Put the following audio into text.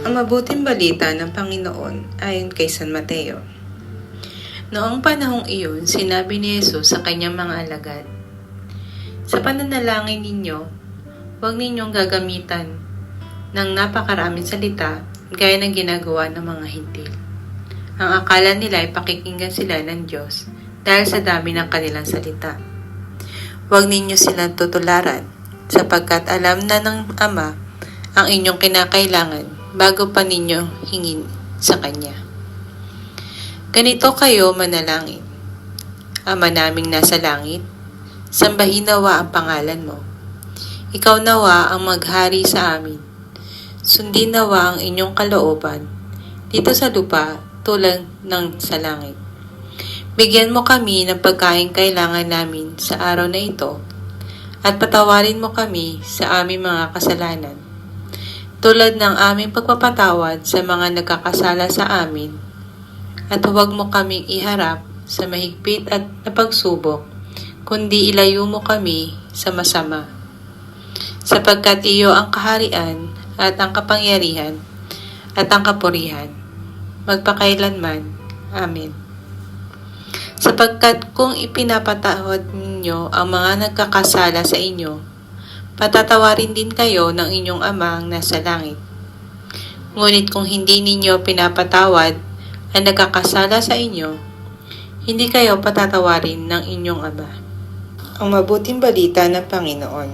Ang mabuting balita ng Panginoon ayon kay San Mateo. Noong panahong iyon, sinabi ni Jesus sa kanyang mga alagad, "Sa pananalangin ninyo, huwag ninyong gagamitan ng napakaraming salita gaya ng ginagawa ng mga hintil. Ang akala nila ay pakikinggan sila ng Diyos dahil sa dami ng kanilang salita. Huwag ninyo silang tutularan sapagkat alam na ng Ama ang inyong kinakailangan bago pa ninyo hingin sa Kanya. Ganito kayo manalangin. Ama naming nasa langit, sambahin nawa ang pangalan mo. Ikaw nawa ang maghari sa amin. Sundin nawa ang inyong kalooban dito sa lupa tulad ng sa langit. Bigyan mo kami ng pagkain kailangan namin sa araw na ito at patawarin mo kami sa aming mga kasalanan tulad ng aming pagpapatawad sa mga nagkakasala sa amin, at huwag mo kaming iharap sa mahigpit at na pagsubok, kundi ilayo mo kami sa masama. Sapagkat iyo ang kaharian at ang kapangyarihan at ang kapurihan, magpakailanman. Amen. Sapagkat kung ipinapatawad ninyo ang mga nagkakasala sa inyo, patatawarin din kayo ng inyong Amang nasa langit. Ngunit kung hindi ninyo pinapatawad ang nagkakasala sa inyo, hindi kayo patatawarin ng inyong Ama." Ang mabuting balita ng Panginoon.